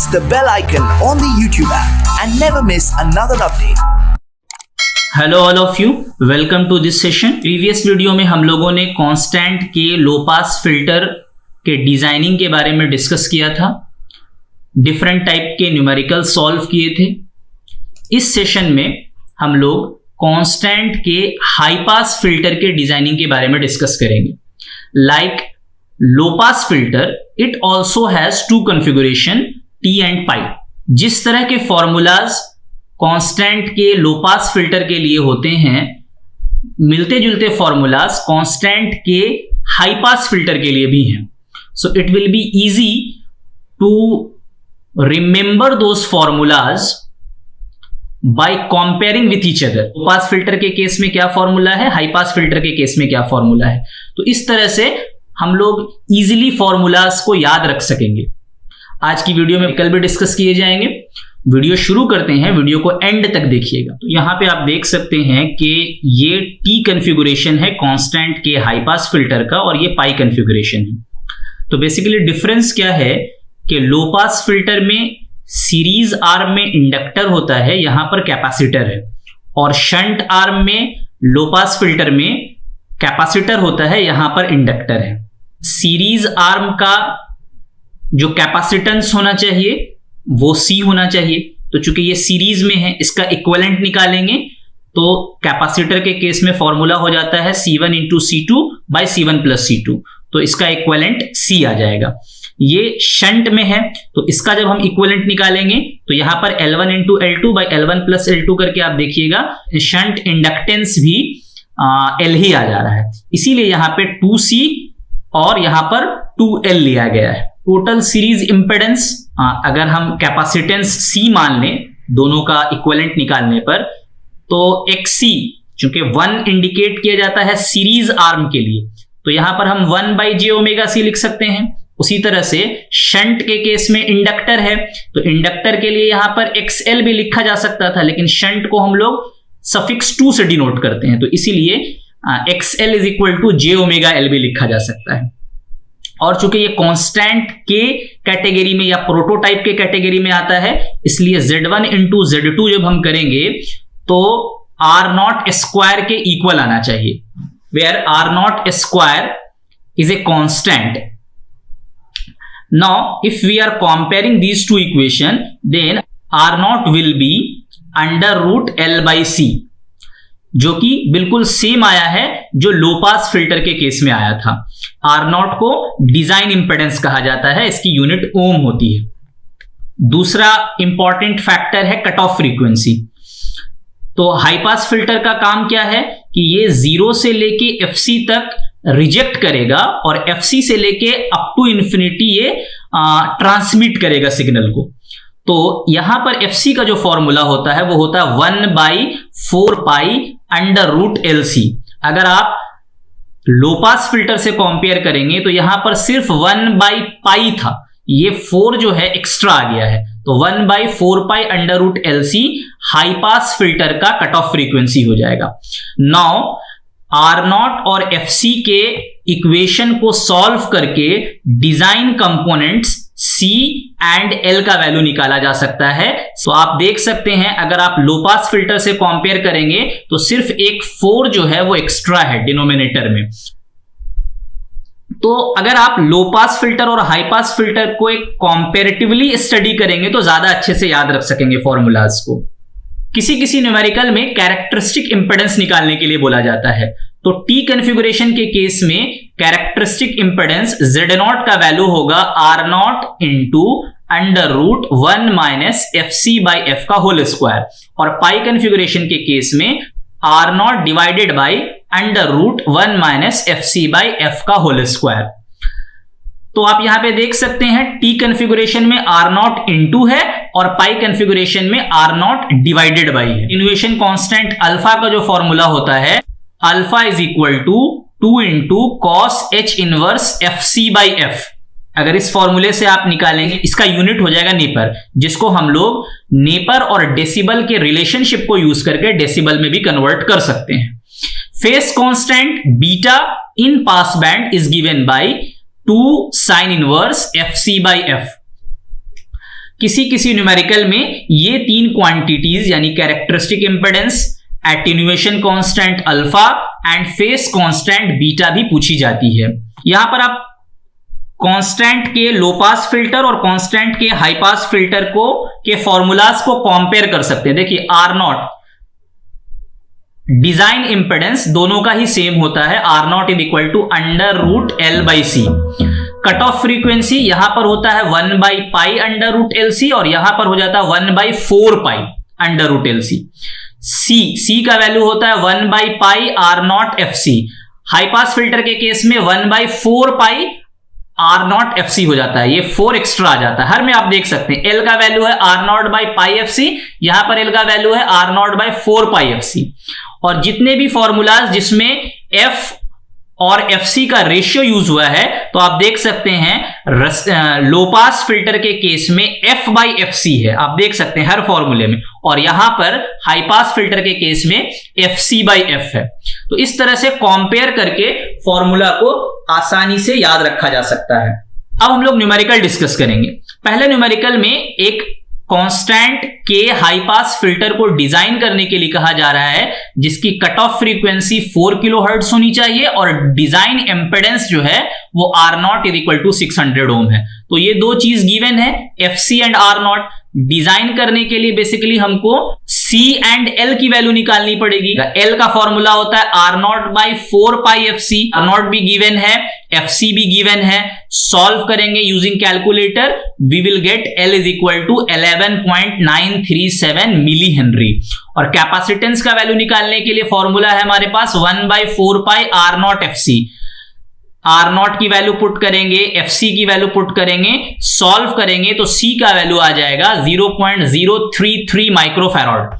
press the bell icon on the YouTube app and never miss another update. Hello all of you, welcome to this session. Previous video में हम लोगों ने constant के लो pass filter के designing के बारे में डिस्कस किया था, डिफरेंट टाइप के न्यूमेरिकल सॉल्व किए थे। इस सेशन में हम लोग कांस्टेंट के हाई पास फिल्टर के डिजाइनिंग के बारे में डिस्कस करेंगे। Like low pass filter, it also has two configuration T and pi. जिस तरह के फॉर्मूलाज कांस्टेंट के लो पास फिल्टर के लिए होते हैं, मिलते जुलते फॉर्मूलाज कांस्टेंट के हाई पास फिल्टर के लिए भी हैं। So it will be easy to remember those formulas by comparing with each other. Low pass filter के केस में क्या फॉर्मूला है, हाई पास फिल्टर के केस में क्या फॉर्मूला है, तो इस तरह से हम लोग इजीली फॉर्मूलाज को याद रख सकेंगे। आज की वीडियो में कल भी डिस्कस किए जाएंगे। वीडियो शुरू करते हैं, वीडियो को एंड तक देखिएगा। तो यहां पे आप देख सकते हैं कि ये टी कॉन्फ़िगरेशन है कांस्टेंट के हाई पास फिल्टर का और ये पाई कॉन्फ़िगरेशन है। तो बेसिकली डिफरेंस क्या है कि लो पास फिल्टर में सीरीज आर्म में इंडक्टर होता है, यहां पर कैपेसिटर है, और शंट आर्म में लो पास फिल्टर में कैपेसिटर होता है, यहां पर इंडक्टर है। सीरीज आर्म का जो कैपेसिटेंस होना चाहिए वो C होना चाहिए। तो चूंकि ये सीरीज में है, इसका इक्विवेलेंट निकालेंगे तो कैपेसिटर के केस में फॉर्मूला हो जाता है C1 into C2 by C1 plus C2, तो इसका इक्विवेलेंट C आ जाएगा। ये शंट में है, तो इसका जब हम इक्विवेलेंट निकालेंगे तो यहां पर L1 into L2 by L1 plus L2 करके आप देखिएगा शंट इंडक्टेंस भी L ही आ जा रहा है, इसीलिए यहां पे 2C और यहां पर 2L लिया गया है। टोटल सीरीज इंपेडेंस अगर हम कैपेसिटेंस C मान लें दोनों का इक्विवेलेंट निकालने पर, तो XC चूंकि 1 इंडिकेट किया जाता है सीरीज आर्म के लिए, तो यहां पर हम 1 बाई जे ओमेगा C लिख सकते हैं। उसी तरह से शंट के केस में इंडक्टर है, तो इंडक्टर के लिए यहां पर XL भी लिखा जा सकता था, लेकिन शंट को हम लोग सफिक्स 2 से डिनोट करते हैं, तो इसीलिए XL is equal to j omega L भी लिखा जा सकता है। और चूंकि ये कांस्टेंट के कैटेगरी में या प्रोटोटाइप के कैटेगरी में आता है, इसलिए Z1 इंटू Z2 जब हम करेंगे तो R0 स्क्वायर के इक्वल आना चाहिए, where R0 square is a constant. Now if we are comparing these two equation, then R0 will be under root L by C, जो कि बिल्कुल सेम आया है जो लो पास फिल्टर के केस में आया था। R0 को डिजाइन इंपेडेंस कहा जाता है, इसकी यूनिट ओम होती है। दूसरा इंपॉर्टेंट फैक्टर है कट ऑफ फ्रीक्वेंसी। तो हाई पास फिल्टर का काम क्या है कि ये 0 से लेके FC तक रिजेक्ट करेगा और FC से लेके अप टू इंफिनिटी ये ट्रांसमिट करेगा सिग्नल को। तो यहां पर FC का जो फॉर्मूला होता है वो होता है 1 by 4 pi under root LC। अगर आप लो पास फिल्टर से कंपेयर करेंगे तो यहां पर सिर्फ 1 बाई पाई था, ये 4 जो है एक्स्ट्रा आ गया है, तो 1 by 4 pi under root LC high pass filter का कट ऑफ फ्रीक्वेंसी हो जाएगा। नाउ R0 और FC के इक्वेशन को सॉल्व करके design components C and L का वैल्यू निकाला जा सकता है। तो आप देख सकते हैं अगर आप लो पास फिल्टर से कंपेयर करेंगे तो सिर्फ एक 4 जो है वो एक्स्ट्रा है डिनोमिनेटर में। तो अगर आप लो पास फिल्टर और हाई पास फिल्टर को एक कंपैरेटिवली स्टडी करेंगे तो ज्यादा अच्छे से याद रख सकेंगे फॉर्मूलाज को। किसी किसी न्यूमेरिकल में कैरेक्टरिस्टिक इंपेडेंस निकालने के लिए बोला जाता है, तो टी कॉन्फ़िगरेशन के केस में कैरेक्टरिस्टिक इंपेडेंस Z0 का वैल्यू होगा R0 into under root 1 minus FC by F का होल स्क्वायर, और पाई कॉन्फ़िगरेशन के केस में R0 divided by under root 1 minus FC by F का होल स्क्वायर। तो आप यहां पे देख सकते हैं टी कॉन्फ़िगरेशन में R0 इंटू है और पाई कॉन्फ़िगरेशन में R0 डिवाइडेड बाई है। इन्वेशन कांस्टेंट अल्फा का जो फॉर्मूला होता है, alpha is equal to 2 into cos H inverse FC by F। अगर इस फॉर्मूले से आप निकालेंगे, इसका यूनिट हो जाएगा नेपर, जिसको हम लोग नेपर और डेसिबल के रिलेशनशिप को यूज करके डेसिबल में भी कन्वर्ट कर सकते हैं। Face constant beta in pass band is given by 2 sine inverse FC by F। किसी किसी न्यूमेरिकल में ये तीन क्वांटिटीज यानी characteristic impedance, attenuation constant alpha and face constant beta भी पूछी जाती है। यहां पर आप कांस्टेंट के लो पास फिल्टर और कांस्टेंट के हाई पास फिल्टर को के फॉर्मूलाज को कंपेयर कर सकते हैं। देखिए आर नॉट डिजाइन इंपेडेंस दोनों का ही सेम होता है, R not is equal to under root L by C. Cut off frequency यहां पर होता है 1 by pi under root L C और यहां पर हो जाता है 1 by 4 pi under root L C. C का वैल्यू होता है 1 by pi R not F C. High pass filter के केस में 1 by 4 pi R not F C हो जाता है, ये 4 एक्स्ट्रा आ जाता है। हर में आप देख सकते हैं एल का वैल्यू है R naught by pi F C, यहां पर एल का वैल्यू है R naught by 4 pi F C. और जितने भी फॉर्मूलाज जिसमें एफ और एफ सी का रेशियो यूज हुआ है तो आप देख सकते हैं लो पास फिल्टर के केस में एफ बाई एफ सी है, आप देख सकते हैं हर फॉर्मूले में, और यहां पर हाई पास फिल्टर के केस में एफ सी बाई एफ है। तो इस तरह से कंपेयर करके फॉर्मूला को आसानी से याद रखा जा सकता है। अब हम लोग न्यूमेरिकल डिस्कस करेंगे। पहले न्यूमेरिकल में एक कांस्टेंट के हाई पास फिल्टर को डिजाइन करने के लिए कहा जा रहा है जिसकी कट ऑफ फ्रीक्वेंसी 4 किलोहर्ट्ज होनी चाहिए और डिजाइन इंपेडेंस जो है वो R not is equal to 600 ohm है। तो ये दो चीज गिवन है, F C and R naught. Design करने के लिए बेसिकली हमको C एंड L की वैल्यू निकालनी पड़ेगी। L का फॉर्मूला होता है R naught by 4 pi F C. R naught भी गिवन है, एफ सी भी गिवन है। सॉल्व करेंगे using calculator, we will get L is equal to 11.937 milli henry. और कैपेसिटेंस का वैल्यू निकालने के लिए फॉर्मूला है हमारे पास 1 by 4 pi R not F C. R naught की वैल्यू पुट करेंगे, एफ सी की वैल्यू पुट करेंगे, सॉल्व करेंगे तो सी का वैल्यू आ जाएगा 0.033 माइक्रोफैराड।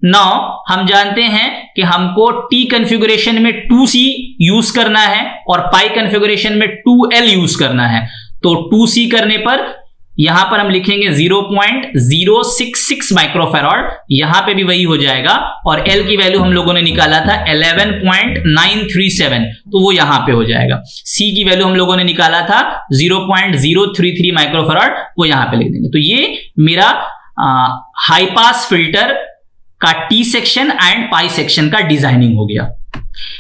नाउ हम जानते हैं कि हमको टी कॉन्फ़िगरेशन में 2C यूज करना है और पाई कॉन्फ़िगरेशन में 2L यूज करना है। तो 2C करने पर यहां पर हम लिखेंगे 0.066 माइक्रोफैराड, यहां पे भी वही हो जाएगा। और L की वैल्यू हम लोगों ने निकाला था 11.937, तो वो यहां पे हो जाएगा। C की वैल्यू हम लोगों ने निकाला था 0.033 माइक्रोफैराड, वो यहां पे लिख देंगे। तो ये मेरा हाई पास फिल्टर का T section and pi section का डिजाइनिंग हो गया।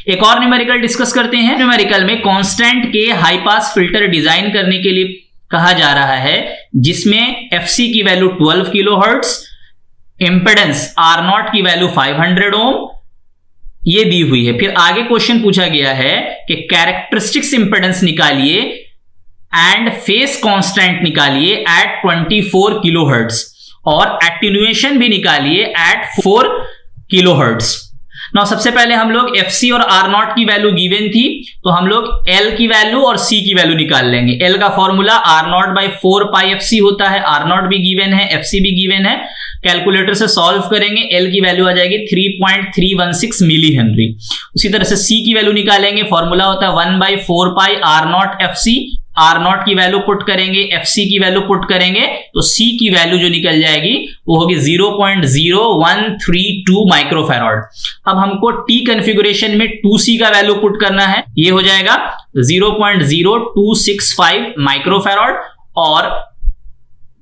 एक और न्यूमेरिकल डिस्कस करते हैं। न्यूमेरिकल में कांस्टेंट के हाई पास फिल्टर डिजाइन करने के लिए कहा जा रहा है जिसमें एफसी की value 12 kilohertz, impedance R naught की वैल्यू 500 ओम ये दी हुई है। फिर आगे क्वेश्चन पूछा गया है कि कैरेक्टरिस्टिक्स इंपेडेंस निकालिए एंड फेस कांस्टेंट निकालिए एट 24 किलोहर्ट्ज और एटेन्यूएशन भी निकालिए एट 4 किलोहर्ट्ज। नाउ सबसे पहले हम लोग FC और R नॉट की वैल्यू गिवन थी तो हम लोग L की वैल्यू और C की वैल्यू निकाल लेंगे। L का formula R not by 4 pi FC होता है, R नॉट भी गिवन है, FC भी गिवन है। कैलकुलेटर से सॉल्व करेंगे, L की वैल्यू आ जाएगी 3.316 मिली हेनरी। उसी तरह से C की वैल्यू निकालेंगे, फॉर्मूला होता है 1 by 4 pi R naught FC। R naught की वैल्यू पुट करेंगे, एफ सी की वैल्यू पुट करेंगे तो सी की वैल्यू जो निकल जाएगी वो होगी 0.0132 माइक्रोफैराड। अब हमको टी कॉन्फ़िगरेशन में 2C का वैल्यू पुट करना है, ये हो जाएगा 0.0265 माइक्रोफैराड। और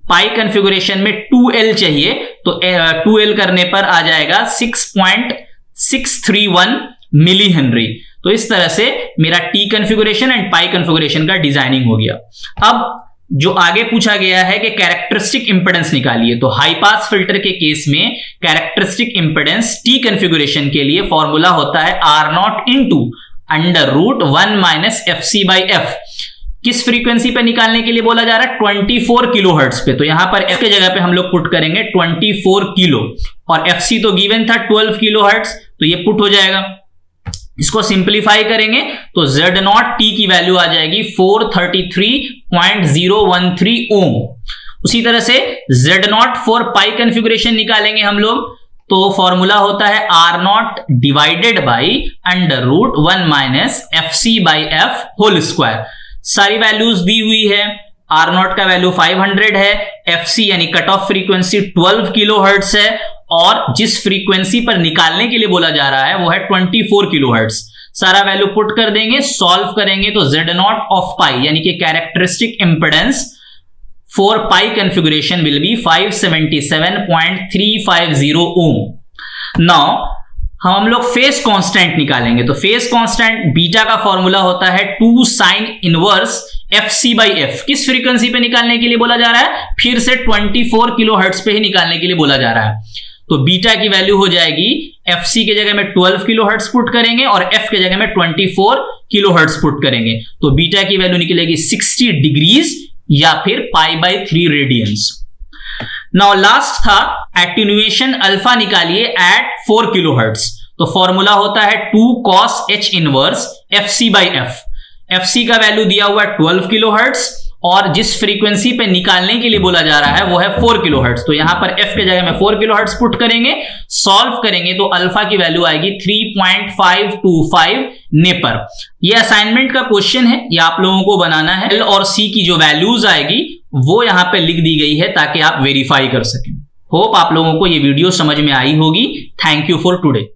पाई कॉन्फ़िगरेशन में 2L चाहिए तो 2L करने पर आ जाएगा 6.631 मिली हेनरी। तो इस तरह से मेरा T configuration and pi configuration का डिजाइनिंग हो गया। अब जो आगे पूछा गया है कि कैरेक्टरिस्टिक इंपेडेंस निकालिए, तो हाई पास फिल्टर के केस में कैरेक्टरिस्टिक इंपेडेंस टी कॉन्फ़िगरेशन के लिए फॉर्मूला होता है R naught into under root 1 minus F C by F. किस फ्रीक्वेंसी पे निकालने के लिए बोला जा रहा है? 24 किलोहर्ट्ज पे। तो यहां पर एफ के जगह पे हम लोग पुट करेंगे 24 किलो और एफ सी तो गिवन था 12 किलोहर्ट्ज, तो ये पुट हो जाएगा। इसको सिंप्लीफाई करेंगे तो Z नॉट टी की वैल्यू आ जाएगी 433.013 ओम। उसी तरह से Z naught for pi configuration निकालेंगे हम लोग तो फॉर्मूला होता है R naught divided by under root 1 minus F C by F whole square. सारी वैल्यूज दी हुई है। आर नॉट का वैल्यू 500 है, एफ सी यानी कट ऑफ फ्रीक्वेंसी 12 किलोहर्ट्ज है और जिस फ्रीक्वेंसी पर निकालने के लिए बोला जा रहा है वो है 24 किलोहर्ट्ज। सारा वैल्यू पुट कर देंगे, सॉल्व करेंगे तो Z नॉट ऑफ पाई यानी कि characteristic impedance for pi configuration will be 577.350 ohm. Now हम लोग फेस कांस्टेंट निकालेंगे। तो फेस कांस्टेंट बीटा का फॉर्मूला होता है 2 sin inverse FC by F। किस फ्रीक्वेंसी पे निकालने के लिए बोला जा रहा है? फिर से 24 किलोहर्ट्ज पे ही निकालने के लिए बोला जा रहा है। तो बीटा की वैल्यू हो जाएगी, FC के जगह में 12 किलोहर्ट्ज पुट करेंगे और F के जगह में 24 किलोहर्ट्ज पुट करेंगे। तो बीटा की वैल्यू निकलेगी 60 डिग्रीज या फिर π/3 रेडियंस। नाउ लास्ट था एटेन्युएशन अल्फा निकालिए एट 4 किलोहर्ट्ज। तो फॉर्मूला होता है 2 cos H inverse FC by F। FC का वैल्यू दिया हुआ है 12 किलोहर्ट्ज और जिस फ्रीक्वेंसी पे निकालने के लिए बोला जा रहा है वो है 4 किलोहर्ट्ज। तो यहां पर F के जगह में 4 किलोहर्ट्ज पुट करेंगे, सॉल्व करेंगे तो अल्फा की वैल्यू आएगी 3.525 नेपर। ये असाइनमेंट का क्वेश्चन है, ये आप लोगों को बनाना है। L और C की जो वैल्यूज आएगी वो यहां पे लिख दी गई है ताकि आप वेरीफाई कर सकें। होप आप लोगों को ये वीडियो समझ में आई होगी। Thank you for today.